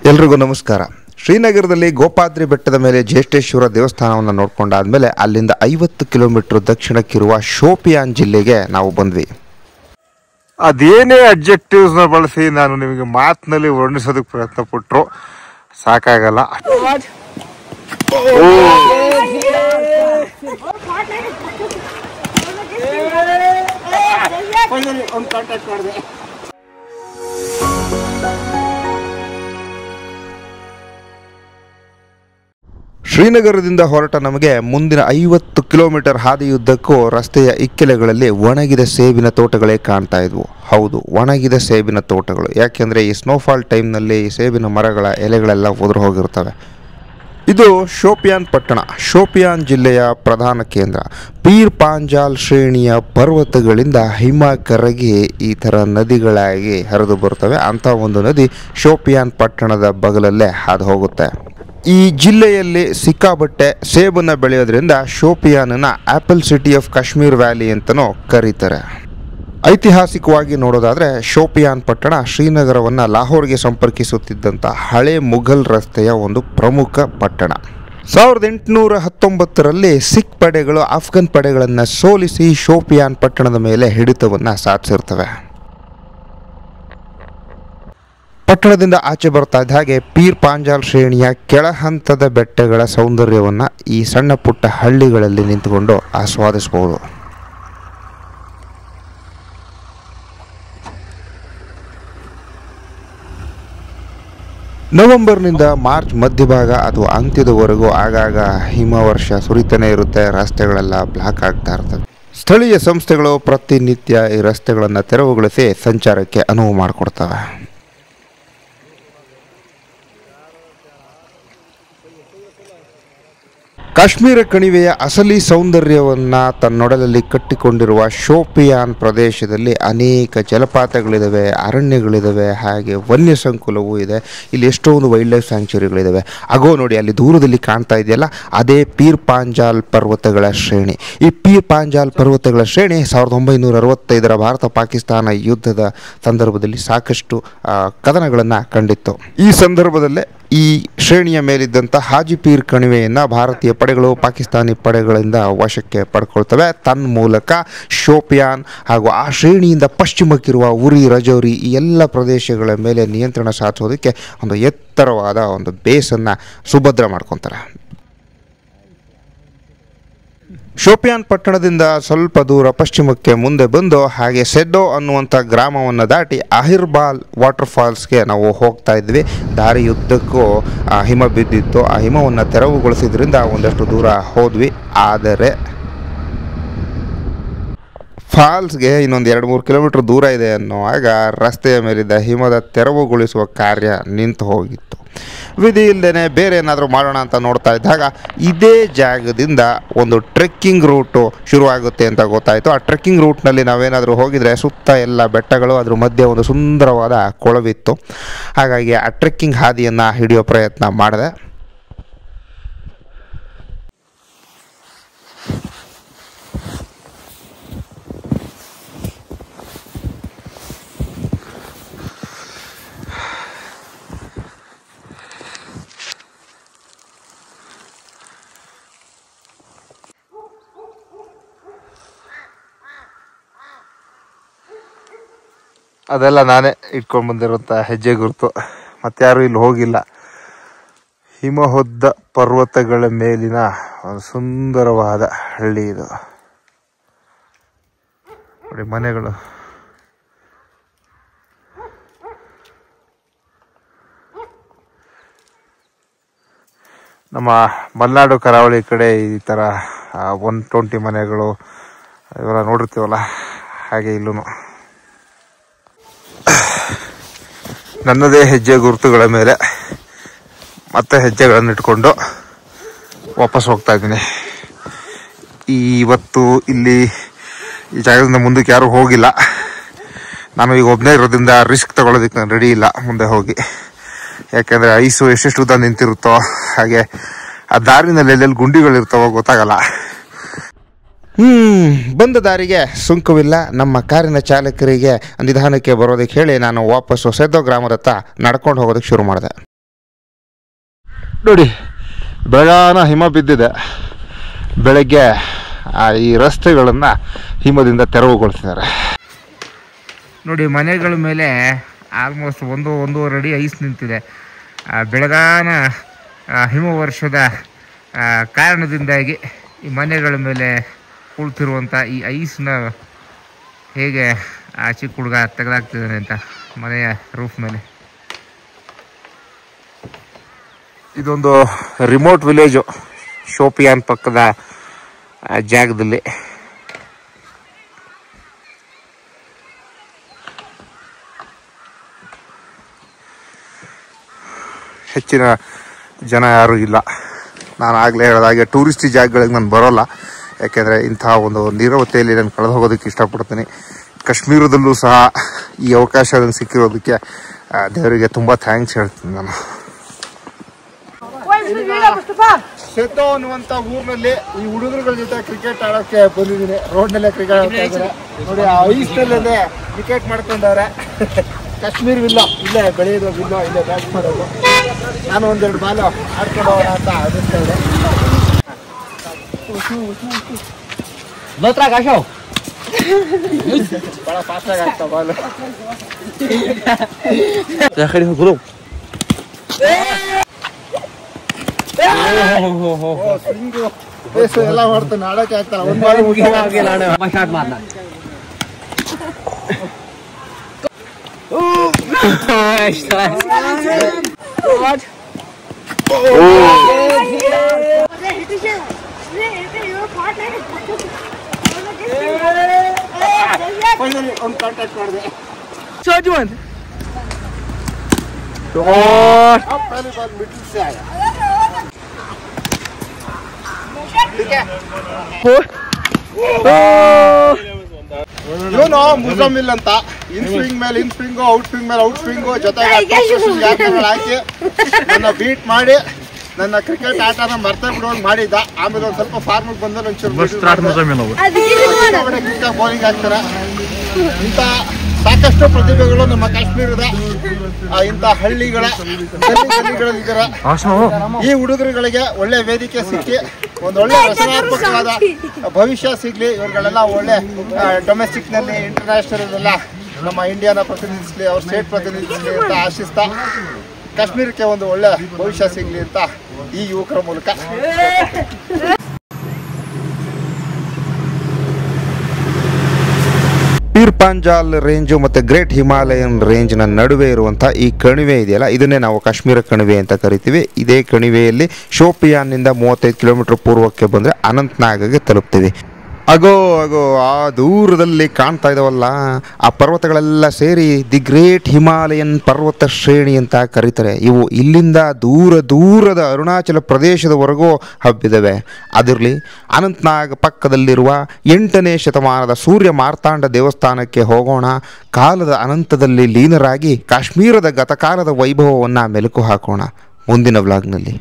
ಎಲ್ರಿಗೂ ನಮಸ್ಕಾರ. ಶ್ರೀನಗರದಲ್ಲಿ ಗೋಪಾದ್ರಿ ಬೆಟ್ಟದ ಮೇಲೆ ಜ್ಯೇಷ್ಠೇಶ್ವರ ದೇವಸ್ಥಾನವನ್ನು ನೋಡ್ಕೊಂಡಾದ್ಮೇಲೆ ಅಲ್ಲಿಂದ 50 ಕಿಲೋಮೀಟರ್ ದಕ್ಷಿಣಕ್ಕಿರುವ ಶೋಪಿಯಾನ್ ಜಿಲ್ಲೆಗೆ ನಾವು ಬಂದ್ವಿ. ಅದೇನೇ ಅಬ್ಜೆಕ್ಟಿವ್ಸ್ ಬಳಸಿ ನಾನು ನಿಮಗೆ ಮಾತಿನಲ್ಲಿ ವರ್ಣಿಸೋದಕ್ಕೆ ಪ್ರಯತ್ನ ಪಟ್ಟರು ಸಾಕಾಗಲ್ಲ. ಶ್ರೀನಗರದಿಂದ ಹೊರಟ ನಮಗೆ ಮುಂದಿನ 50 ಕಿಲೋಮೀಟರ್ ಹಾದಿಯುದ್ದಕ್ಕೂ ರಸ್ತೆಯ ಇಕ್ಕೆಲೆಗಳಲ್ಲಿ ಒಣಗಿದ ಸೇಬಿನ ತೋಟಗಳೇ ಕಾಣ್ತಾ ಇದ್ವು. ಹೌದು, ಒಣಗಿದ ಸೇಬಿನ ತೋಟಗಳು. ಯಾಕೆಂದರೆ ಈ ಸ್ನೋಫಾಲ್ ಟೈಮ್ನಲ್ಲಿ ಈ ಸೇಬಿನ ಮರಗಳ ಎಲೆಗಳೆಲ್ಲ ಉದುರು ಹೋಗಿರ್ತವೆ. ಇದು ಶೋಪಿಯಾನ್ ಪಟ್ಟಣ, ಶೋಪಿಯಾನ್ ಜಿಲ್ಲೆಯ ಪ್ರಧಾನ ಕೇಂದ್ರ. ಪೀರ್ ಪಾಂಜಾಲ್ ಶ್ರೇಣಿಯ ಪರ್ವತಗಳಿಂದ ಹಿಮ ಕರಗಿ ಈ ಥರ ನದಿಗಳಾಗಿ ಹರಿದು ಬರ್ತವೆ. ಅಂಥ ಒಂದು ನದಿ ಶೋಪಿಯಾನ್ ಪಟ್ಟಣದ ಬಗಲಲ್ಲೇ ಹಾದು ಹೋಗುತ್ತೆ. ಈ ಜಿಲ್ಲೆಯಲ್ಲಿ ಸಿಕ್ಕಾಬಟ್ಟೆ ಸೇಬನ್ನು ಬೆಳೆಯೋದ್ರಿಂದ ಶೋಪಿಯಾನನ್ನ apple city of Kashmir valley ಅಂತಲೂ ಕರೀತಾರೆ. ಐತಿಹಾಸಿಕವಾಗಿ ನೋಡೋದಾದರೆ ಶೋಪಿಯಾನ್ ಪಟ್ಟಣ ಶ್ರೀನಗರವನ್ನು ಲಾಹೋರ್ಗೆ ಸಂಪರ್ಕಿಸುತ್ತಿದ್ದಂಥ ಹಳೆ ಮುಘಲ್ ರಸ್ತೆಯ ಒಂದು ಪ್ರಮುಖ ಪಟ್ಟಣ. 1819ರಲ್ಲಿ ಸಿಖ್ ಪಡೆಗಳು ಆಫ್ಘನ್ ಪಡೆಗಳನ್ನು ಸೋಲಿಸಿ ಶೋಪಿಯಾನ್ ಪಟ್ಟಣದ ಮೇಲೆ ಹಿಡಿತವನ್ನು ಸಾಧಿಸಿರ್ತವೆ. ಪಟ್ಟಣದಿಂದ ಆಚೆ ಬರ್ತಾ ಇದ್ದ ಹಾಗೆ ಪೀರ್ ಪಾಂಜಾಲ್ ಶ್ರೇಣಿಯ ಕೆಳಹಂತದ ಬೆಟ್ಟಗಳ ಸೌಂದರ್ಯವನ್ನು ಈ ಸಣ್ಣ ಪುಟ್ಟ ಹಳ್ಳಿಗಳಲ್ಲಿ ನಿಂತುಕೊಂಡು ಆಸ್ವಾದಿಸಬಹುದು. ನವೆಂಬರ್ನಿಂದ ಮಾರ್ಚ್ ಮಧ್ಯಭಾಗ ಅಥವಾ ಅಂತ್ಯದವರೆಗೂ ಆಗಾಗ ಹಿಮವರ್ಷ ಸುರಿತಾನೆ ಇರುತ್ತೆ. ರಸ್ತೆಗಳೆಲ್ಲ ಬ್ಲಾಕ್ ಆಗ್ತಾ ಇರ್ತವೆ. ಸ್ಥಳೀಯ ಸಂಸ್ಥೆಗಳು ಪ್ರತಿನಿತ್ಯ ಈ ರಸ್ತೆಗಳನ್ನು ತೆರವುಗೊಳಿಸಿ ಸಂಚಾರಕ್ಕೆ ಅನುವು ಮಾಡಿಕೊಡ್ತವೆ. ಕಾಶ್ಮೀರ ಕಣಿವೆಯ ಅಸಲಿ ಸೌಂದರ್ಯವನ್ನು ತನ್ನೊಡಲಲ್ಲಿ ಕಟ್ಟಿಕೊಂಡಿರುವ ಶೋಪಿಯಾನ್ ಪ್ರದೇಶದಲ್ಲಿ ಅನೇಕ ಜಲಪಾತಗಳಿದ್ದಾವೆ, ಅರಣ್ಯಗಳಿದ್ದಾವೆ, ಹಾಗೆ ವನ್ಯ ಸಂಕುಲವೂ ಇದೆ. ಇಲ್ಲಿ ಎಷ್ಟೊಂದು ವೈಲ್ಡ್ ಲೈಫ್ ಸ್ಯಾಂಕ್ಚುರಿಗಳಿದ್ದಾವೆ. ಆಗೋ ನೋಡಿ, ಅಲ್ಲಿ ದೂರದಲ್ಲಿ ಕಾಣ್ತಾ ಇದೆಯಲ್ಲ, ಅದೇ ಪೀರ್ ಪಾಂಜಾಲ್ ಪರ್ವತಗಳ ಶ್ರೇಣಿ. ಈ ಪೀರ್ ಪಾಂಜಾಲ್ ಪರ್ವತಗಳ ಶ್ರೇಣಿ 1965ರ ಭಾರತ ಪಾಕಿಸ್ತಾನ ಯುದ್ಧದ ಸಂದರ್ಭದಲ್ಲಿ ಸಾಕಷ್ಟು ಕದನಗಳನ್ನು ಕಂಡಿತ್ತು. ಈ ಸಂದರ್ಭದಲ್ಲೇ ಈ ಶ್ರೇಣಿಯ ಮೇಲಿದ್ದಂಥ ಹಾಜಿಪೀರ್ ಕಣಿವೆಯನ್ನು ಭಾರತೀಯ ಪಡೆಗಳು ಪಾಕಿಸ್ತಾನಿ ಪಡೆಗಳಿಂದ ವಶಕ್ಕೆ ಪಡ್ಕೊಳ್ತವೆ. ತನ್ಮೂಲಕ ಶೋಪಿಯಾನ್ ಹಾಗೂ ಆ ಶ್ರೇಣಿಯಿಂದ ಪಶ್ಚಿಮಕ್ಕಿರುವ ಉರಿ, ರಜೌರಿ ಈ ಎಲ್ಲ ಪ್ರದೇಶಗಳ ಮೇಲೆ ನಿಯಂತ್ರಣ ಸಾಧಿಸೋದಕ್ಕೆ ಒಂದು ಎತ್ತರವಾದ ಒಂದು ಬೇಸನ್ನು ಸುಭದ್ರ ಮಾಡ್ಕೊತಾರೆ. ಶೋಪಿಯಾನ್ ಪಟ್ಟಣದಿಂದ ಸ್ವಲ್ಪ ದೂರ ಪಶ್ಚಿಮಕ್ಕೆ ಮುಂದೆ ಬಂದು ಹಾಗೆ ಸೆಡ್ಡೋ ಅನ್ನುವಂಥ ಗ್ರಾಮವನ್ನು ದಾಟಿ ಅಹಿರ್ಬಾಲ್ ವಾಟರ್ ಫಾಲ್ಸ್ಗೆ ನಾವು ಹೋಗ್ತಾ ಇದ್ವಿ. ದಾರಿಯುದ್ದಕ್ಕೂ ಹಿಮ ಬಿದ್ದಿತ್ತು. ಆ ಹಿಮವನ್ನು ತೆರವುಗೊಳಿಸಿದ್ರಿಂದ ಒಂದಷ್ಟು ದೂರ ಹೋದ್ವಿ. ಆದರೆ ಫಾಲ್ಸ್ಗೆ ಇನ್ನೊಂದು 2-3 ಕಿಲೋಮೀಟರ್ ದೂರ ಇದೆ ಅನ್ನುವಾಗ ರಸ್ತೆಯ ಮೇಲಿದ್ದ ಹಿಮದ ತೆರವುಗೊಳಿಸುವ ಕಾರ್ಯ ನಿಂತು ಹೋಗಿತ್ತು. ವಿಧಿ ಇಲ್ಲದೇ ಬೇರೆ ಏನಾದರೂ ಮಾಡೋಣ ಅಂತ ನೋಡ್ತಾ ಇದ್ದಾಗ ಇದೇ ಜಾಗದಿಂದ ಒಂದು ಟ್ರೆಕ್ಕಿಂಗ್ ರೂಟು ಶುರುವಾಗುತ್ತೆ ಅಂತ ಗೊತ್ತಾಯಿತು. ಆ ಟ್ರೆಕ್ಕಿಂಗ್ ರೂಟ್ನಲ್ಲಿ ನಾವೇನಾದರೂ ಹೋಗಿದರೆ ಸುತ್ತ ಎಲ್ಲ ಬೆಟ್ಟಗಳು, ಅದ್ರ ಮಧ್ಯೆ ಒಂದು ಸುಂದರವಾದ ಕೊಳವಿತ್ತು. ಹಾಗಾಗಿ ಆ ಟ್ರೆಕ್ಕಿಂಗ್ ಹಾದಿಯನ್ನು ಹಿಡಿಯೋ ಪ್ರಯತ್ನ ಮಾಡಿದೆ. ಅದೆಲ್ಲ ನಾನೇ ಇಟ್ಕೊಂಡು ಬಂದಿರುವಂಥ ಹೆಜ್ಜೆ ಗುರುತು. ಮತ್ತಾರೂ ಇಲ್ಲಿ ಹೋಗಿಲ್ಲ. ಹಿಮ ಹೊದ್ದ ಪರ್ವತಗಳ ಮೇಲಿನ ಒಂದು ಸುಂದರವಾದ ಹಳ್ಳಿ ಇದು ನೋಡಿ. ಮನೆಗಳು ನಮ್ಮ ಮಲೆನಾಡು ಕರಾವಳಿ ಕಡೆ ಈ ಥರ 120 ಮನೆಗಳು ಇವೆಲ್ಲ ನೋಡಿರ್ತೀವಲ್ಲ, ಹಾಗೆ ಇಲ್ಲೂ ನನ್ನದೇ ಹೆಜ್ಜೆ ಗುರುತುಗಳ ಮೇಲೆ ಮತ್ತೆ ಹೆಜ್ಜೆಗಳನ್ನು ಇಟ್ಕೊಂಡು ವಾಪಸ್ ಹೋಗ್ತಾ ಇದ್ದೀನಿ. ಇವತ್ತು ಇಲ್ಲಿ ಈ ಜಾಗದಿಂದ ಮುಂದಕ್ಕೆ ಯಾರೂ ಹೋಗಿಲ್ಲ. ನಾನು ಈಗ ಒಬ್ಬನೇ ಇರೋದ್ರಿಂದ ರಿಸ್ಕ್ ತಗೊಳ್ಳೋದಕ್ಕೆ ನಾನು ರೆಡಿ ಇಲ್ಲ ಮುಂದೆ ಹೋಗಿ. ಯಾಕೆಂದರೆ ಐಸು ಎಷ್ಟೆಷ್ಟು ಉದ್ದ ನಿಂತಿರುತ್ತೋ ಹಾಗೆ ಆ ದಾರಿನಲ್ಲಿ ಎಲ್ಲೆಲ್ಲಿ ಗುಂಡಿಗಳಿರ್ತಾವೋ ಗೊತ್ತಾಗಲ್ಲ. ಬಂದ ದಾರಿಗೆ ಸುಂಕವಿಲ್ಲ. ನಮ್ಮ ಕಾರಿನ ಚಾಲಕರಿಗೆ ನಿಧಾನಕ್ಕೆ ಬರೋದಕ್ಕೆ ಹೇಳಿ ನಾನು ವಾಪಸ್ಸು ಸೆದ್ದೋ ಗ್ರಾಮದತ್ತ ನಡ್ಕೊಂಡು ಹೋಗೋದಕ್ಕೆ ಶುರು ಮಾಡಿದೆ. ನೋಡಿ ಬೆಳಗಾನ ಹಿಮ ಬಿದ್ದಿದೆ. ಬೆಳಗ್ಗೆ ಈ ರಸ್ತೆಗಳನ್ನು ಹಿಮದಿಂದ ತೆರವುಗೊಳಿಸಿದ್ದಾರೆ. ನೋಡಿ ಮನೆಗಳ ಮೇಲೆ ಆಲ್ಮೋಸ್ಟ್ 1-1.5 ಅಡಿ ಐಸ್ ನಿಂತಿದೆ. ಬೆಳಗಾನ ಹಿಮವರ್ಷದ ಕಾರಣದಿಂದಾಗಿ ಈ ಮನೆಗಳ ಮೇಲೆ ಕುಳಿತಿರುವಂಥ ಈ ಐಸ್ನ ಹೇಗೆ ಆ ಚಿಕ್ಕ ಹುಡುಗ ತೆಗೆದಾಗ್ತಿದ್ದಾನೆ ಅಂತ ಮನೆಯ ರೂಫ್ ಮೇಲೆ. ಇದೊಂದು ರಿಮೋಟ್ ವಿಲೇಜು ಶೋಪಿಯಾನ್ ಪಕ್ಕದ ಜಾಗದಲ್ಲಿ. ಹೆಚ್ಚಿನ ಜನ ಯಾರೂ ಇಲ್ಲ. ನಾನು ಆಗಲೇ ಹೇಳಿದಾಗೆ ಟೂರಿಸ್ಟ್ ಜಾಗಗಳಿಗೆ ನಾನು ಬರೋಲ್ಲ, ಯಾಕೆಂದರೆ ಇಂಥ ಒಂದು ನೀರವತೆಯಲ್ಲಿ ನಾನು ಕಳೆದು ಹೋಗೋದಕ್ಕೆ ಇಷ್ಟಪಡ್ತೀನಿ. ಕಾಶ್ಮೀರದಲ್ಲೂ ಸಹ ಈ ಅವಕಾಶ ನನಗೆ ಸಿಕ್ಕಿರೋದಕ್ಕೆ ದೇವರಿಗೆ ತುಂಬ ಥ್ಯಾಂಕ್ಸ್ ಹೇಳ್ತೀನಿ ನಾನು. ಸೆತೋ ಅನ್ನುವಂಥ ಊರಿನಲ್ಲಿ ಈ ಹುಡುಗರುಗಳ ಜೊತೆ ಕ್ರಿಕೆಟ್ ಆಡೋಕ್ಕೆ ಬಂದಿದ್ದೀನಿ. ರೋಡ್ನಲ್ಲೇ ಕ್ರಿಕೆಟ್ ಆಡ್ತಾ ಇದ್ದಾರೆ ನೋಡಿ. ಆ ಐಸ್ನಲ್ಲೇ ಕ್ರಿಕೆಟ್ ಮಾಡ್ಕೊಂಡವ್ರೆ. ಕಾಶ್ಮೀರ್ ವಿಲ್ಲ ಇಲ್ಲೇ ಬೆಳೆಯೋದು, ವಿಲ್ಲ ಇಲ್ಲೇ ಬ್ಯಾಟ್ ಮಾಡೋದು. ನಾನು 1-2 ಬಾಲ್ ಆಡ್ಕೊಂಡು ಹೋಗೋಣ ಅಂತ ಅನಿಸ್ತಾ ಇದೆ. ಭಾಳ ಫಾಸ್ಟಾಗಿ ಆಗ್ತಾ ಬಾಲ್. ಸ್ವಿಂಗು ಬೇಸು ಎಲ್ಲ ಮಾಡ್ತಾನೆ, ಆಡೋಕೆ ಆಗ್ತಾನೆ. ಒಂದು ಬಾಲ್ ಒಂದು ಕಾಂಟ್ಯಾಕ್ಟ್ ಮಾಡಿದೆ. पहली बार मिडिल से आया. ठीक है. ಇವನು ಮುಜಮಿಲ್ ಅಂತ ಇನ್ ಸ್ವಿಂಗ್ ಮೇಲೆ ಇನ್ ಸ್ವಿಂಗು, ಔಟ್ ಸ್ವಿಂಗ್ ಮೇಲೆ ಔಟ್ ಸ್ವಿಂಗು ಜೊತೆಗೆ ಹಾಕಿ ನನ್ನ ಬೀಟ್ ಮಾಡಿ ನನ್ನ ಕ್ರಿಕೆಟ್ ಆಟನ ಮರ್ತಾ ಬಿಡುವಂಗೆ ಮಾಡಿದ್ದ. ಆಮೇಲೆ ಒಂದು ಸ್ವಲ್ಪ ಫಾರ್ಮಿಗೆ ಬಂದ ಒಂಚೂರು ಬೌಲಿಂಗ್ ಆಗ್ತಾರೆ. ಇಂಥ ಸಾಕಷ್ಟು ಪ್ರತಿಭೆಗಳು ನಮ್ಮ ಕಾಶ್ಮೀರದ ಇಂಥ ಹಳ್ಳಿಗಳಲ್ಲಿದ್ದಾರೆ. ಈ ಹುಡುಗರುಗಳಿಗೆ ಒಳ್ಳೆ ವೇದಿಕೆ ಸಿಕ್ಕಿ ಒಂದೊಳ್ಳೆ ರಚನಾತ್ಮಕವಾದ ಭವಿಷ್ಯ ಸಿಗ್ಲಿ. ಇವ್ರುಗಳೆಲ್ಲ ಒಳ್ಳೆ ಡೊಮೆಸ್ಟಿಕ್ ನಲ್ಲಿ ಇಂಟರ್ನ್ಯಾಷನಲ್ ಎಲ್ಲ ನಮ್ಮ ಇಂಡಿಯಾನ ಪ್ರತಿನಿಧಿಸಲಿ, ಅವ್ರ ಸ್ಟೇಟ್ ಪ್ರತಿನಿಧಿಸಲಿ ಅಂತ ಆಶಿಸ್ತಾ ಕಾಶ್ಮೀರಕ್ಕೆ ಒಂದು ಒಳ್ಳೆ ಭವಿಷ್ಯ ಸಿಗ್ಲಿ ಅಂತ ಈ ಯುವಕರ ಮೂಲಕ. ಪೀರ್ ಪಾಂಜಾಲ್ ರೇಂಜು ಮತ್ತು ಗ್ರೇಟ್ ಹಿಮಾಲಯನ್ ರೇಂಜ್ನ ನಡುವೆ ಇರುವಂಥ ಈ ಕಣಿವೆ ಇದೆಯಲ್ಲ, ಇದನ್ನೇ ನಾವು ಕಾಶ್ಮೀರ ಕಣಿವೆ ಅಂತ ಕರಿತೀವಿ. ಇದೇ ಕಣಿವೆಯಲ್ಲಿ ಶೋಪಿಯಾನ್ನಿಂದ 35 ಕಿಲೋಮೀಟರ್ ಪೂರ್ವಕ್ಕೆ ಬಂದರೆ ಅನಂತ್ನಾಗ್ಗೆ ತಲುಪ್ತೀವಿ. ಅಗೋ ಆ ದೂರದಲ್ಲಿ ಕಾಣ್ತಾ ಇದ್ದಾವಲ್ಲ ಆ ಪರ್ವತಗಳೆಲ್ಲ ಸೇರಿ ದಿ ಗ್ರೇಟ್ ಹಿಮಾಲಯನ್ ಪರ್ವತ ಶ್ರೇಣಿ ಅಂತ ಕರೀತಾರೆ. ಇವು ಇಲ್ಲಿಂದ ದೂರದ ಅರುಣಾಚಲ ಪ್ರದೇಶದವರೆಗೂ ಹಬ್ಬಿದ್ದಾವೆ. ಅದರಲ್ಲಿ ಅನಂತ್ನಾಗ್ ಪಕ್ಕದಲ್ಲಿರುವ 8ನೇ ಶತಮಾನದ ಸೂರ್ಯ ಮಾರ್ತಾಂಡ ದೇವಸ್ಥಾನಕ್ಕೆ ಹೋಗೋಣ. ಕಾಲದ ಅನಂತದಲ್ಲಿ ಲೀನರಾಗಿ ಕಾಶ್ಮೀರದ ಗತಕಾಲದ ವೈಭವವನ್ನು ಮೆಲುಕು ಹಾಕೋಣ ಮುಂದಿನ ವ್ಲಾಗ್ನಲ್ಲಿ.